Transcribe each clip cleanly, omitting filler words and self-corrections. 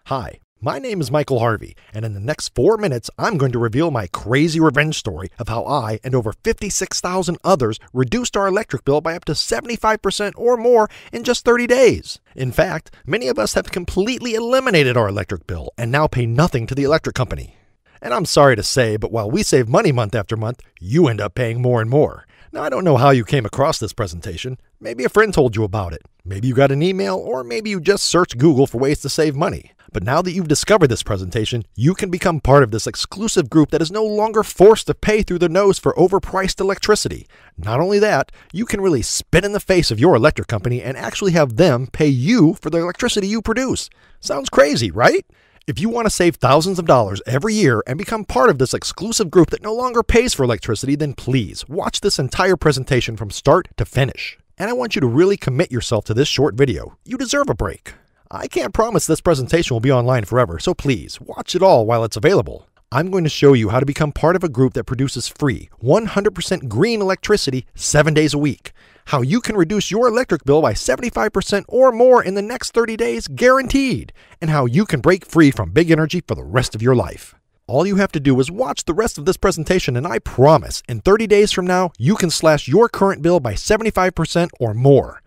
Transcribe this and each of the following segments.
Hi, my name is Michael Harvey, and in the next 4 minutes, I'm going to reveal my crazy revenge story of how I and over 56,000 others reduced our electric bill by up to 75% or more in just 30 days. In fact, many of us have completely eliminated our electric bill and now pay nothing to the electric company. And I'm sorry to say, but while we save money month after month, you end up paying more and more. Now, I don't know how you came across this presentation. Maybe a friend told you about it. Maybe you got an email, or maybe you just searched Google for ways to save money. But now that you've discovered this presentation, you can become part of this exclusive group that is no longer forced to pay through the nose for overpriced electricity. Not only that, you can really spit in the face of your electric company and actually have them pay you for the electricity you produce. Sounds crazy, right? If you want to save thousands of dollars every year and become part of this exclusive group that no longer pays for electricity, then please watch this entire presentation from start to finish. And I want you to really commit yourself to this short video. You deserve a break. I can't promise this presentation will be online forever, so please watch it all while it's available. I'm going to show you how to become part of a group that produces free, 100% green electricity 7 days a week. How you can reduce your electric bill by 75% or more in the next 30 days, guaranteed. And how you can break free from big energy for the rest of your life. All you have to do is watch the rest of this presentation, and I promise, in 30 days from now, you can slash your current bill by 75% or more.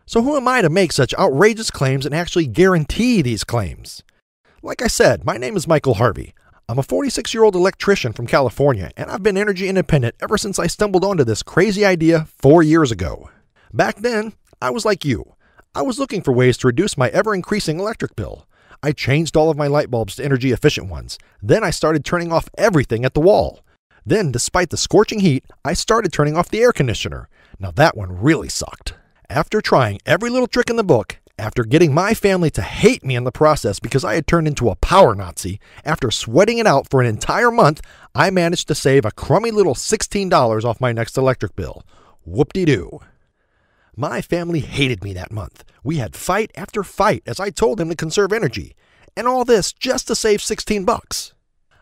So who am I to make such outrageous claims and actually guarantee these claims? Like I said, my name is Michael Harvey. I'm a 46-year-old electrician from California, and I've been energy independent ever since I stumbled onto this crazy idea 4 years ago. Back then, I was like you. I was looking for ways to reduce my ever-increasing electric bill. I changed all of my light bulbs to energy-efficient ones. Then I started turning off everything at the wall. Then, despite the scorching heat, I started turning off the air conditioner. Now that one really sucked. After trying every little trick in the book, after getting my family to hate me in the process because I had turned into a power Nazi, after sweating it out for an entire month, I managed to save a crummy little $16 off my next electric bill. Whoop-de-doo. My family hated me that month. We had fight after fight as I told them to conserve energy. And all this just to save 16 bucks.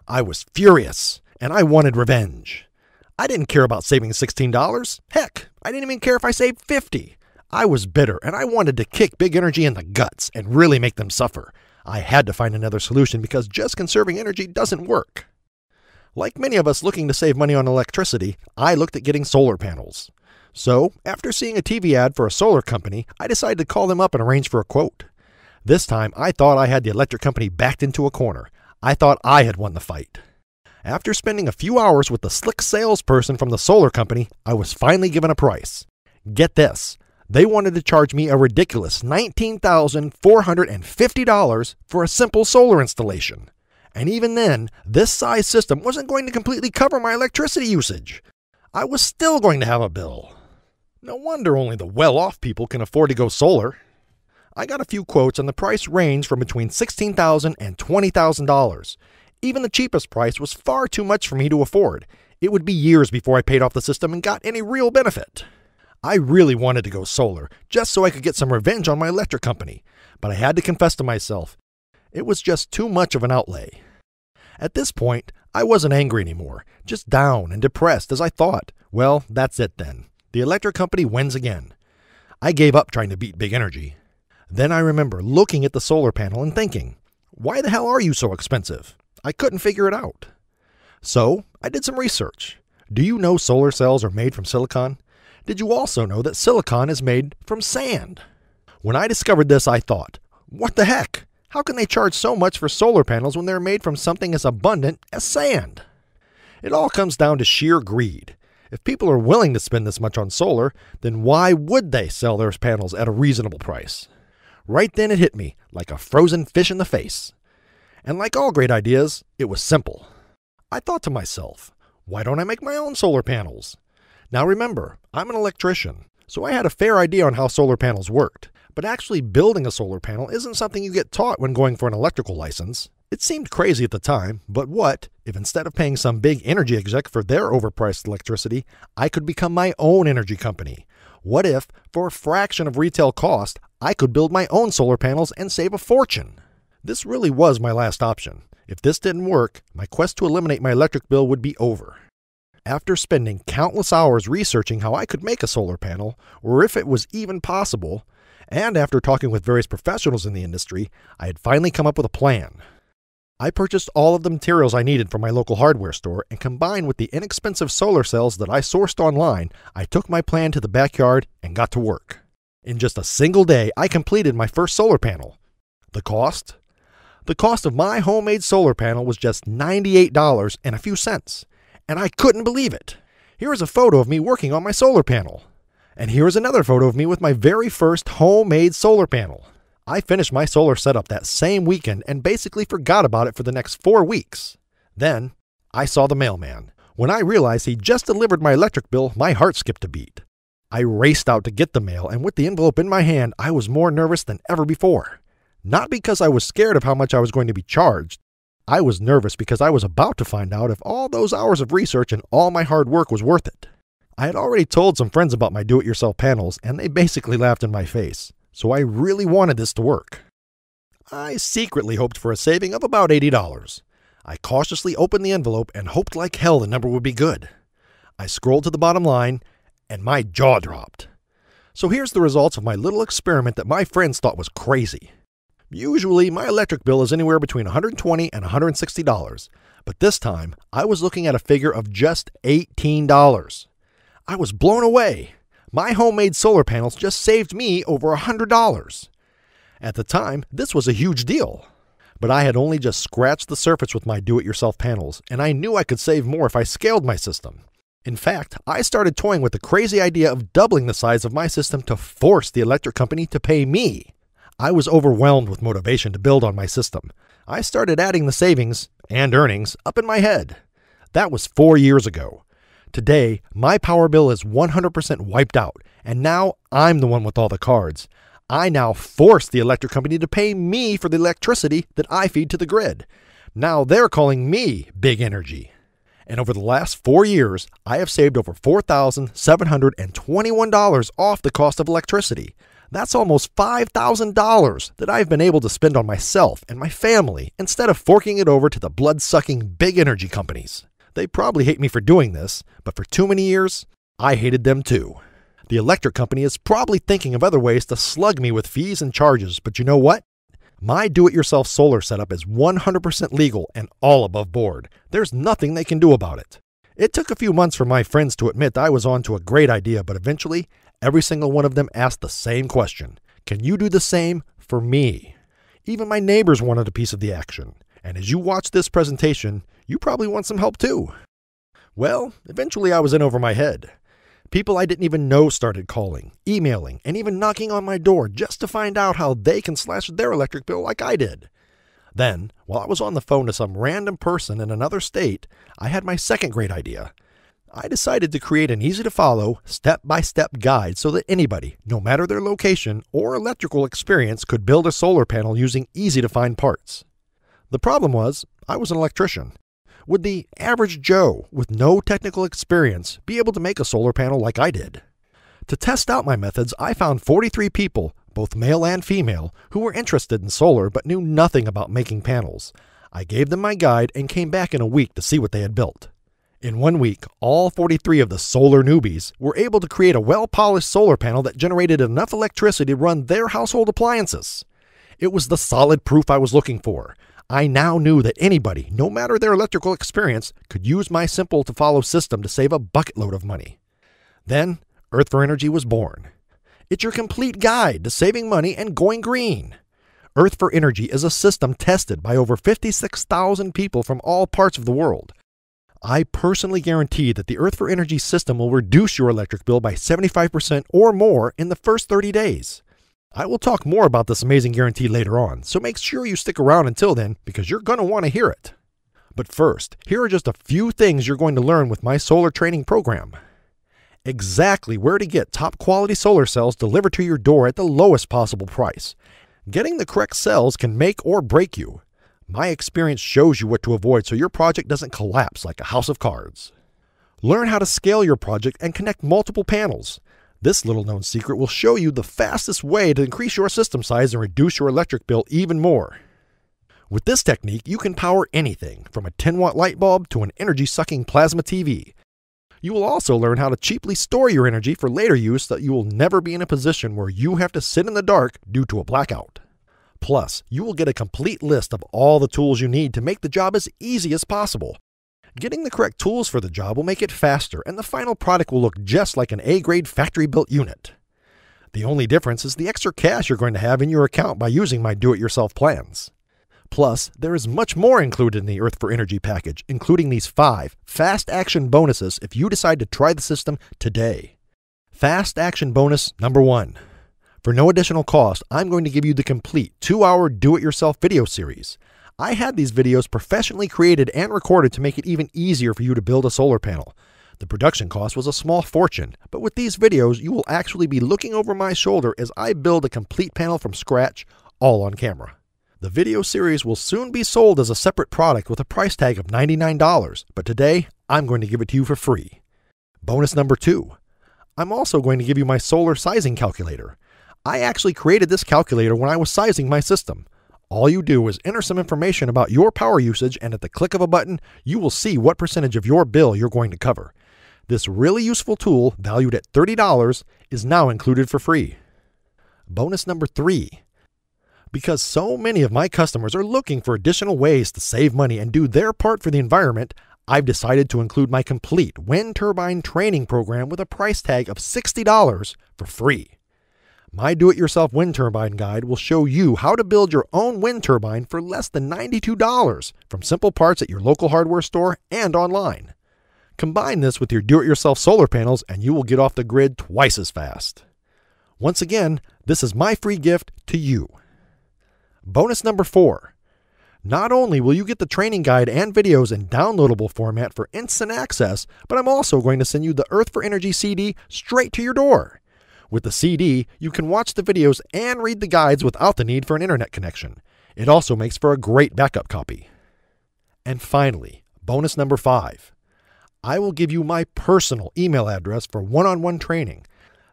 I was furious, and I wanted revenge. I didn't care about saving $16. Heck, I didn't even care if I saved 50. I was bitter, and I wanted to kick big energy in the guts and really make them suffer. I had to find another solution because just conserving energy doesn't work. Like many of us looking to save money on electricity, I looked at getting solar panels. So, after seeing a TV ad for a solar company, I decided to call them up and arrange for a quote. This time, I thought I had the electric company backed into a corner. I thought I had won the fight. After spending a few hours with the slick salesperson from the solar company, I was finally given a price. Get this. They wanted to charge me a ridiculous $19,450 for a simple solar installation. And even then, this size system wasn't going to completely cover my electricity usage. I was still going to have a bill. No wonder only the well-off people can afford to go solar. I got a few quotes and the price ranged from between $16,000 and $20,000. Even the cheapest price was far too much for me to afford. It would be years before I paid off the system and got any real benefit. I really wanted to go solar, just so I could get some revenge on my electric company. But I had to confess to myself, it was just too much of an outlay. At this point, I wasn't angry anymore, just down and depressed as I thought, well, that's it then. The electric company wins again. I gave up trying to beat big energy. Then I remember looking at the solar panel and thinking, why the hell are you so expensive? I couldn't figure it out. So, I did some research. Do you know solar cells are made from silicon? Did you also know that silicon is made from sand? When I discovered this, I thought, what the heck? How can they charge so much for solar panels when they're made from something as abundant as sand? It all comes down to sheer greed. If people are willing to spend this much on solar, then why would they sell their panels at a reasonable price? Right then it hit me, like a frozen fish in the face. And like all great ideas, it was simple. I thought to myself, why don't I make my own solar panels? Now remember, I'm an electrician, so I had a fair idea on how solar panels worked. But actually building a solar panel isn't something you get taught when going for an electrical license. It seemed crazy at the time, but what if instead of paying some big energy exec for their overpriced electricity, I could become my own energy company? What if, for a fraction of retail cost, I could build my own solar panels and save a fortune? This really was my last option. If this didn't work, my quest to eliminate my electric bill would be over. After spending countless hours researching how I could make a solar panel, or if it was even possible, And after talking with various professionals in the industry, I had finally come up with a plan. I purchased all of the materials I needed from my local hardware store, and combined with the inexpensive solar cells that I sourced online, I took my plan to the backyard and got to work. In just a single day, I completed my first solar panel. The cost? The cost of my homemade solar panel was just $98 and a few cents, and I couldn't believe it. Here is a photo of me working on my solar panel. And here is another photo of me with my very first homemade solar panel. I finished my solar setup that same weekend and basically forgot about it for the next 4 weeks. Then, I saw the mailman. When I realized he just delivered my electric bill, my heart skipped a beat. I raced out to get the mail, and with the envelope in my hand, I was more nervous than ever before. Not because I was scared of how much I was going to be charged. I was nervous because I was about to find out if all those hours of research and all my hard work was worth it. I had already told some friends about my do-it-yourself panels, and they basically laughed in my face. So I really wanted this to work. I secretly hoped for a saving of about $80. I cautiously opened the envelope and hoped like hell the number would be good. I scrolled to the bottom line, and my jaw dropped. So here's the results of my little experiment that my friends thought was crazy. Usually, my electric bill is anywhere between $120 and $160, but this time, I was looking at a figure of just $18. I was blown away. My homemade solar panels just saved me over $100. At the time, this was a huge deal. But I had only just scratched the surface with my do-it-yourself panels, and I knew I could save more if I scaled my system. In fact, I started toying with the crazy idea of doubling the size of my system to force the electric company to pay me. I was overwhelmed with motivation to build on my system. I started adding the savings and earnings up in my head. That was 4 years ago. Today, my power bill is 100% wiped out, and now I'm the one with all the cards. I now force the electric company to pay me for the electricity that I feed to the grid. Now they're calling me big energy. And over the last 4 years, I have saved over $4,721 off the cost of electricity. That's almost $5,000 that I've been able to spend on myself and my family instead of forking it over to the blood-sucking big energy companies. They probably hate me for doing this, but for too many years, I hated them too. The electric company is probably thinking of other ways to slug me with fees and charges, but you know what? My do-it-yourself solar setup is 100% legal and all above board. There's nothing they can do about it. It took a few months for my friends to admit I was on to a great idea, but eventually, every single one of them asked the same question. Can you do the same for me? Even my neighbors wanted a piece of the action. And as you watch this presentation, you probably want some help too. Well, eventually I was in over my head. People I didn't even know started calling, emailing, and even knocking on my door just to find out how they can slash their electric bill like I did. Then, while I was on the phone to some random person in another state, I had my second great idea. I decided to create an easy-to-follow, step-by-step guide so that anybody, no matter their location or electrical experience, could build a solar panel using easy-to-find parts. The problem was, I was an electrician. Would the average Joe with no technical experience be able to make a solar panel like I did? To test out my methods, I found 43 people, both male and female, who were interested in solar but knew nothing about making panels. I gave them my guide and came back in a week to see what they had built. In 1 week, all 43 of the solar newbies were able to create a well-polished solar panel that generated enough electricity to run their household appliances. It was the solid proof I was looking for. I now knew that anybody, no matter their electrical experience, could use my simple-to-follow system to save a bucket load of money. Then, Earth for Energy was born. It's your complete guide to saving money and going green. Earth for Energy is a system tested by over 56,000 people from all parts of the world. I personally guarantee that the Earth for Energy system will reduce your electric bill by 75% or more in the first 30 days. I will talk more about this amazing guarantee later on, so make sure you stick around until then because you're going to want to hear it. But first, here are just a few things you're going to learn with my solar training program. Exactly where to get top quality solar cells delivered to your door at the lowest possible price. Getting the correct cells can make or break you. My experience shows you what to avoid so your project doesn't collapse like a house of cards. Learn how to scale your project and connect multiple panels. This little-known secret will show you the fastest way to increase your system size and reduce your electric bill even more. With this technique, you can power anything, from a 10-watt light bulb to an energy-sucking plasma TV. You will also learn how to cheaply store your energy for later use so that you will never be in a position where you have to sit in the dark due to a blackout. Plus, you will get a complete list of all the tools you need to make the job as easy as possible. Getting the correct tools for the job will make it faster, and the final product will look just like an A-grade factory-built unit. The only difference is the extra cash you're going to have in your account by using my do-it-yourself plans. Plus, there is much more included in the Earth for Energy package, including these 5 fast action bonuses if you decide to try the system today. Fast action bonus number 1. For no additional cost, I'm going to give you the complete 2-hour do-it-yourself video series. I had these videos professionally created and recorded to make it even easier for you to build a solar panel. The production cost was a small fortune, but with these videos, you will actually be looking over my shoulder as I build a complete panel from scratch, all on camera. The video series will soon be sold as a separate product with a price tag of $99, but today, I'm going to give it to you for free. Bonus number 2. I'm also going to give you my solar sizing calculator. I actually created this calculator when I was sizing my system. All you do is enter some information about your power usage, and at the click of a button, you will see what percentage of your bill you're going to cover. This really useful tool, valued at $30, is now included for free. Bonus number 3. Because so many of my customers are looking for additional ways to save money and do their part for the environment, I've decided to include my complete wind turbine training program with a price tag of $60 for free. My do-it-yourself wind turbine guide will show you how to build your own wind turbine for less than $92 from simple parts at your local hardware store and online. Combine this with your do-it-yourself solar panels and you will get off the grid twice as fast. Once again, this is my free gift to you. Bonus number 4. Not only will you get the training guide and videos in downloadable format for instant access, but I'm also going to send you the Earth for Energy CD straight to your door. With the CD, you can watch the videos and read the guides without the need for an internet connection. It also makes for a great backup copy. And finally, bonus number 5. I will give you my personal email address for one-on-one training.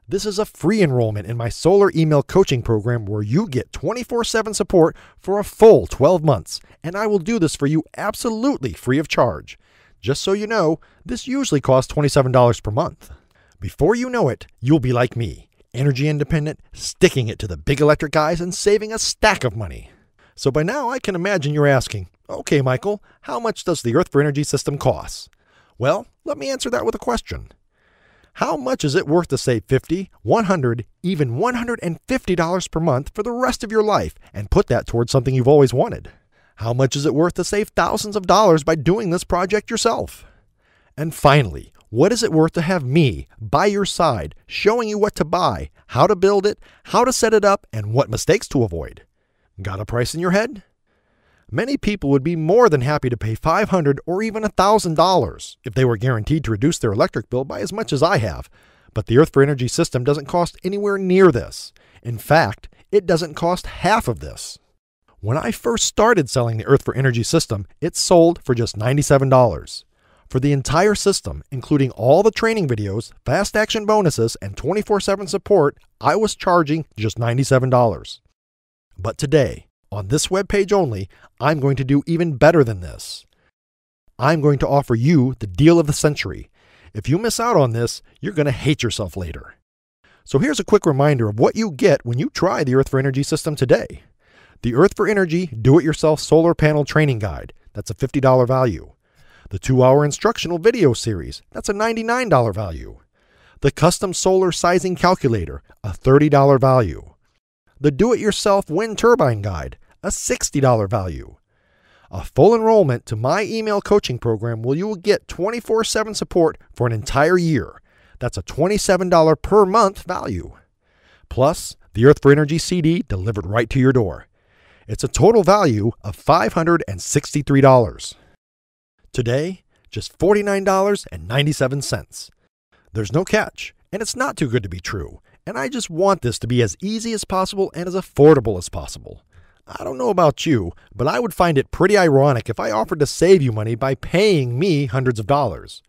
This is a free enrollment in my solar email coaching program where you get 24/7 support for a full 12 months, and I will do this for you absolutely free of charge. Just so you know, this usually costs $27 per month. Before you know it, you'll be like me, energy independent, sticking it to the big electric guys and saving a stack of money. So by now I can imagine you're asking, okay Michael, how much does the Earth for Energy system cost? Well, let me answer that with a question. How much is it worth to save $50, $100, even $150 per month for the rest of your life and put that towards something you've always wanted? How much is it worth to save thousands of dollars by doing this project yourself? And finally, what is it worth to have me by your side showing you what to buy, how to build it, how to set it up, and what mistakes to avoid? Got a price in your head? Many people would be more than happy to pay $500 or even $1,000 if they were guaranteed to reduce their electric bill by as much as I have. But the Earth for Energy system doesn't cost anywhere near this. In fact, it doesn't cost half of this. When I first started selling the Earth for Energy system, it sold for just $97. For the entire system, including all the training videos, fast action bonuses, and 24/7 support, I was charging just $97. But today, on this webpage only, I'm going to do even better than this. I'm going to offer you the deal of the century. If you miss out on this, you're going to hate yourself later. So here's a quick reminder of what you get when you try the Earth for Energy system today. The Earth for Energy Do-It-Yourself Solar Panel Training Guide, that's a $50 value. The 2-hour instructional video series, that's a $99 value. The Custom Solar Sizing Calculator, a $30 value. The Do-It-Yourself Wind Turbine Guide, a $60 value. A full enrollment to my email coaching program where you will get 24/7 support for an entire year. That's a $27 per month value. Plus, the Earth for Energy CD delivered right to your door. It's a total value of $563. Today, just $49.97. There's no catch, and it's not too good to be true. And I just want this to be as easy as possible and as affordable as possible. I don't know about you, but I would find it pretty ironic if I offered to save you money by paying me hundreds of dollars.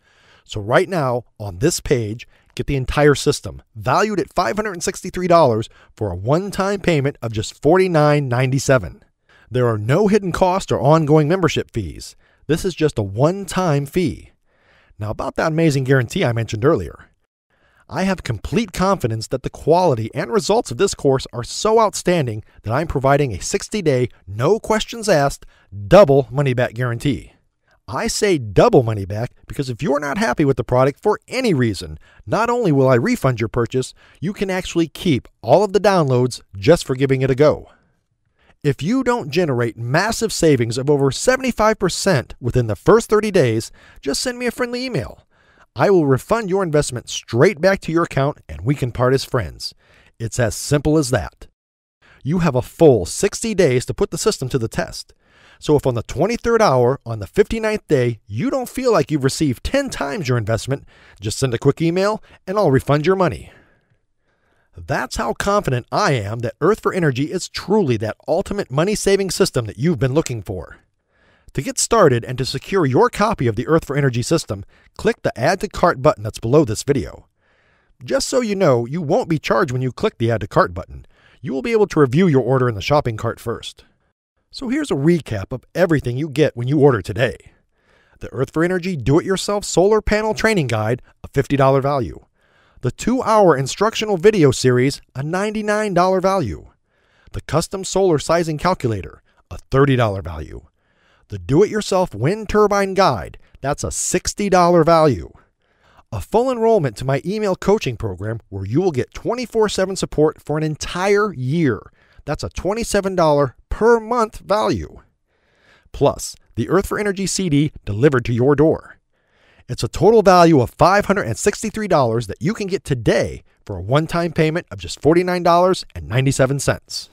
So right now, on this page, get the entire system, valued at $563 for a one-time payment of just $49.97. There are no hidden costs or ongoing membership fees. This is just a one-time fee. Now, about that amazing guarantee I mentioned earlier. I have complete confidence that the quality and results of this course are so outstanding that I'm providing a 60-day, no questions asked, double money-back guarantee. I say double money back because if you're not happy with the product for any reason, not only will I refund your purchase, you can actually keep all of the downloads just for giving it a go. If you don't generate massive savings of over 75% within the first 30 days, just send me a friendly email. I will refund your investment straight back to your account and we can part as friends. It's as simple as that. You have a full 60 days to put the system to the test. So if on the 23rd hour, on the 59th day, you don't feel like you've received 10 times your investment, just send a quick email and I'll refund your money. That's how confident I am that Earth for Energy is truly that ultimate money-saving system that you've been looking for. To get started and to secure your copy of the Earth for Energy system, click the Add to Cart button that's below this video. Just so you know, you won't be charged when you click the Add to Cart button. You will be able to review your order in the shopping cart first. So here's a recap of everything you get when you order today. The Earth for Energy Do-It-Yourself Solar Panel Training Guide, a $50 value. The 2-hour instructional video series, a $99 value. The Custom Solar Sizing Calculator, a $30 value. The Do-It-Yourself Wind Turbine Guide, that's a $60 value. A full enrollment to my email coaching program where you will get 24/7 support for an entire year. That's a $27 per month value. Plus, the Earth for Energy CD delivered to your door. It's a total value of $563 that you can get today for a one-time payment of just $49.97.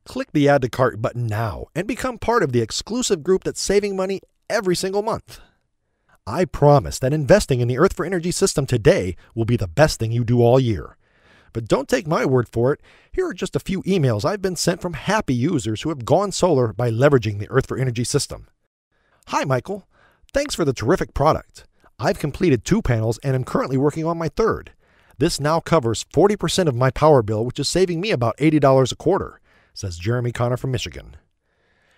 Click the Add to Cart button now and become part of the exclusive group that's saving money every single month. I promise that investing in the Earth for Energy system today will be the best thing you do all year. But don't take my word for it. Here are just a few emails I've been sent from happy users who have gone solar by leveraging the Earth for Energy system. Hi, Michael. Thanks for the terrific product. I've completed 2 panels and am currently working on my 3rd. This now covers 40% of my power bill, which is saving me about $80 a quarter, says Jeremy Connor from Michigan.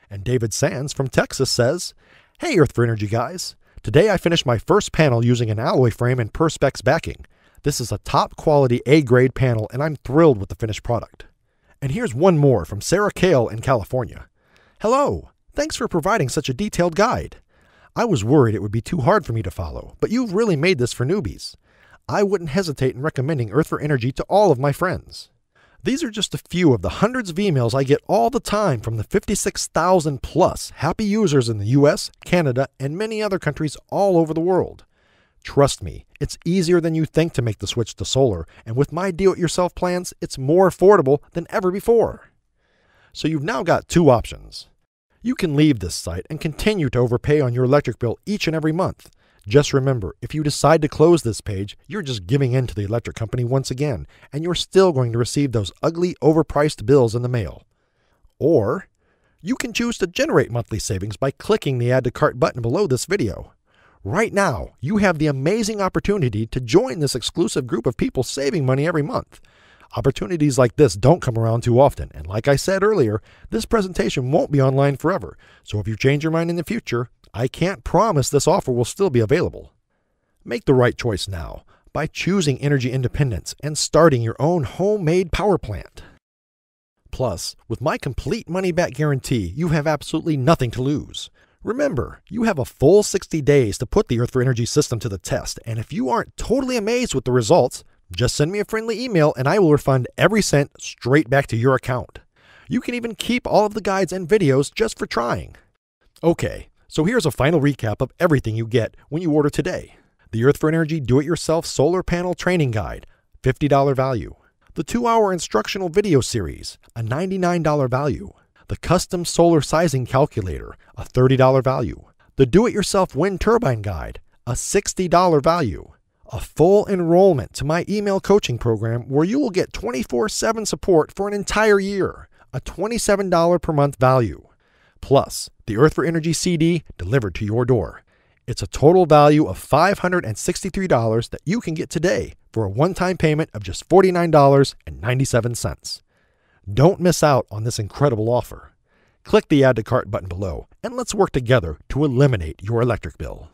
And David Sands from Texas says, Hey Earth for Energy guys. Today I finished my first panel using an alloy frame and Perspex backing. This is a top quality A-grade panel and I'm thrilled with the finished product. And here's one more from Sarah Kale in California. Hello, thanks for providing such a detailed guide. I was worried it would be too hard for me to follow, but you've really made this for newbies. I wouldn't hesitate in recommending Earth for Energy to all of my friends. These are just a few of the hundreds of emails I get all the time from the 56,000 plus happy users in the US, Canada, and many other countries all over the world. Trust me, it's easier than you think to make the switch to solar, and with my do-it-yourself plans, it's more affordable than ever before. So you've now got 2 options. You can leave this site and continue to overpay on your electric bill each and every month. Just remember, if you decide to close this page, you're just giving in to the electric company once again, and you're still going to receive those ugly, overpriced bills in the mail. Or, you can choose to generate monthly savings by clicking the Add to Cart button below this video. Right now, you have the amazing opportunity to join this exclusive group of people saving money every month. Opportunities like this don't come around too often, and like I said earlier, this presentation won't be online forever, so if you change your mind in the future, I can't promise this offer will still be available. Make the right choice now by choosing energy independence and starting your own homemade power plant. Plus, with my complete money-back guarantee, you have absolutely nothing to lose. Remember, you have a full 60 days to put the Earth for Energy system to the test, and if you aren't totally amazed with the results, just send me a friendly email and I will refund every cent straight back to your account. You can even keep all of the guides and videos just for trying. Okay. So here's a final recap of everything you get when you order today. The Earth for Energy Do-It-Yourself Solar Panel Training Guide, $50 value. The 2-hour instructional video series, a $99 value. The Custom Solar Sizing Calculator, a $30 value. The Do-It-Yourself Wind Turbine Guide, a $60 value. A full enrollment to my email coaching program where you will get 24/7 support for an entire year, a $27 per month value. Plus, the Earth for Energy CD delivered to your door. It's a total value of $563 that you can get today for a one-time payment of just $49.97. Don't miss out on this incredible offer. Click the Add to Cart button below and let's work together to eliminate your electric bill.